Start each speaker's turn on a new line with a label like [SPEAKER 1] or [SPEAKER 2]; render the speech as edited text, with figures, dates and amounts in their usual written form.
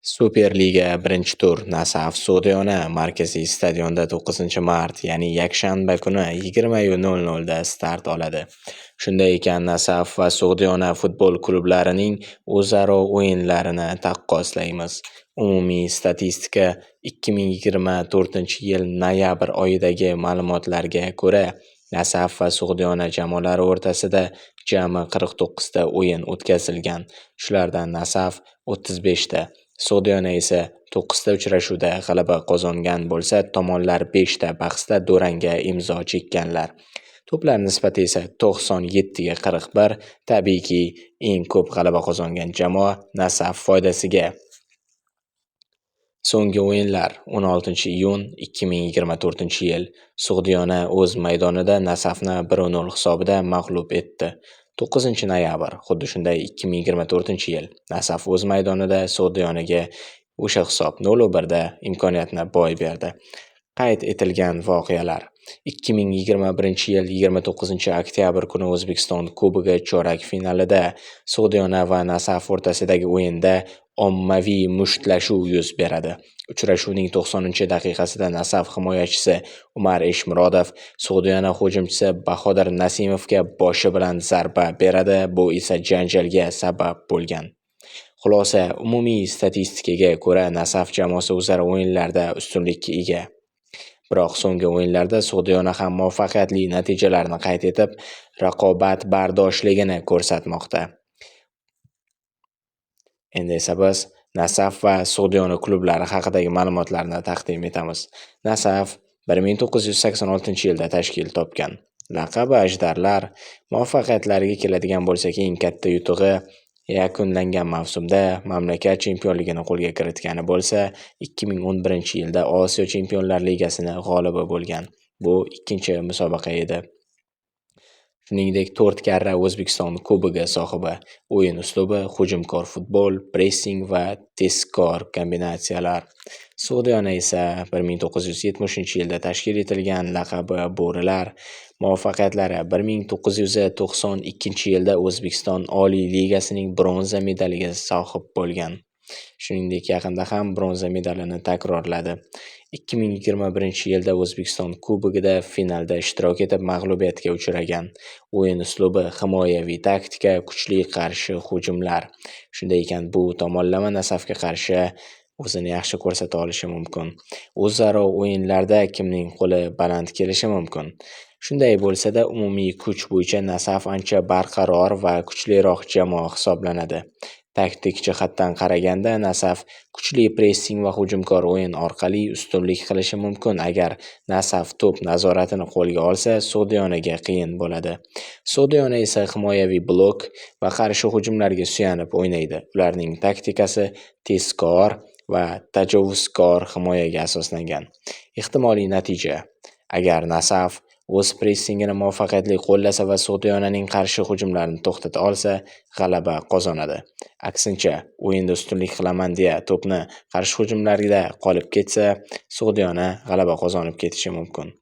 [SPEAKER 1] Superliga birinchi tur Nasaf Sog'diyona markaziy stadionda 9-mart, ya'ni yakshanba kuni 20:00 da start oladi. Shunday ekan, Nasaf va Sog'diyona futbol klublarining o'zaro o'yinlarini taqqoslaymiz. Umumiy statistika 2024-yil noyabr oyidagi ma'lumotlarga ko'ra, Nasaf va Sog'diyona jamoalari o'rtasida jami 49 ta o'yin o'tkazilgan. Shulardan Nasaf 35 ta, Sog'diyona esa 9 ta uchrashuvda g'alaba qozongan bo'lsa, tomonlar 5 ta bahsda durangga imzo chekkanlar. To'plar nisbati esa 97 ga 41. Tabiiyki, eng ko'p g'alaba qozongan jamoa Nasaf foydasiga. So'nggi o'yinlar 16-iyun 2024-yil. Sog'diyona o'z maydonida Nasafni 1-0 hisobida mag'lub etdi. 9-noyabr, xuddi shunday 2024-yil. Nasaf o'z maydonida Sog'diyonaga o'sha hisob 0-1 da imkoniyatni boy berdi. Qayd etilgan voqealar: 2021-yil 29-oktyabr kuni O'zbekiston Kubogi chorak finalida Sog'diyona va Nasaf o'rtasidagi o'yinda ommaviy mushtlashuv yuz beradi. Uchrashuvning 90-daqiqasida Nasaf himoyachisi Umar Eshmurodov Sog'diyona hujumchisi Bahodir Nasimovga boshi bilan zarba beradi, bu esa janjalga sabab bo'lgan. Xulosa: umumiy statistikaga ko'ra Nasaf jamoasi o'zaro o'yinlarda ustunlikka ega. Biroq so'nggi o'yinlarda Sog'diyona ham muvaffaqiyatli natijalarni qayd etib, raqobatbardoshligini ko'rsatmoqda. Endi esa biz Nasaf va Sog'diyona klublari haqidagi ma'lumotlarni taqdim etamiz. Nasaf 1986-yilda tashkil topgan. Laqabi Ajdarlar. Muvaffaqiyatlariga keladigan bo'lsak, eng katta yutug'i yakunlangan mavsumda mamlakat chempionligini qo'lga kiritgani bo'lsa, 2011-yilda Osiyo Chempionlar Ligasini g'olibi bo'lgan. Bu ikkinchi musobaqa edi. Shuningdek, 4 karra O'zbekiston Kubogi sohibi. O'yin uslubi hujumkor futbol, pressing va tezkor kombinatsiyalar. Sog'diyona esa 1970-yilda tashkil etilgan. Laqabi Bo'rilar. Muvaffaqiyatlari: 1992-yilda O'zbekiston Oliy Ligasining bronza medaliga sohib bo'lgan. Shuningdek, yaqinda ham bronza medalini takrorladi. 2021-yilda O'zbekiston Kubogida finalda ishtirok etib mag'lubiyatga uchragan. O'yin uslubi himoyaviy taktika, kuchli qarshi hujumlar. Shunday ekan, bu tomonlama Nasafga qarshi o'zini yaxshi ko'rsata olishi mumkin. O'zaro o'yinlarda kimning qo'li baland kelishi mumkin. Shunday bo'lsa-da, umumiy kuch bo'yicha Nasaf ancha barqaror va kuchliroq jamoa hisoblanadi. Taktik jihatdan qaraganda Nasaf kuchli pressing va hujumkor o'yin orqali ustunlik qilishi mumkin. Agar Nasaf to'p nazoratini qo'lga olsa, Sog'diyonaga qiyin bo'ladi. Sog'diyona esa himoyaviy blok va qarshi hujumlarga suyanib o'ynaydi. Ularning taktikasi tezkor va tajovuzkor himoyaga asoslangan. Ehtimoliy natija: agar Nasaf o'z pressingini muvaffaqiyatli qo'llasa va Sog'diyonaning qarshi hujumlarini to'xtata olsa, g'alaba qozonadi. Aksincha, o'yinda ustunlik qilaman deya to'pni qarshi hujumlarida qolib ketsa, Sog'diyona g'alaba qozonib ketishi mumkin.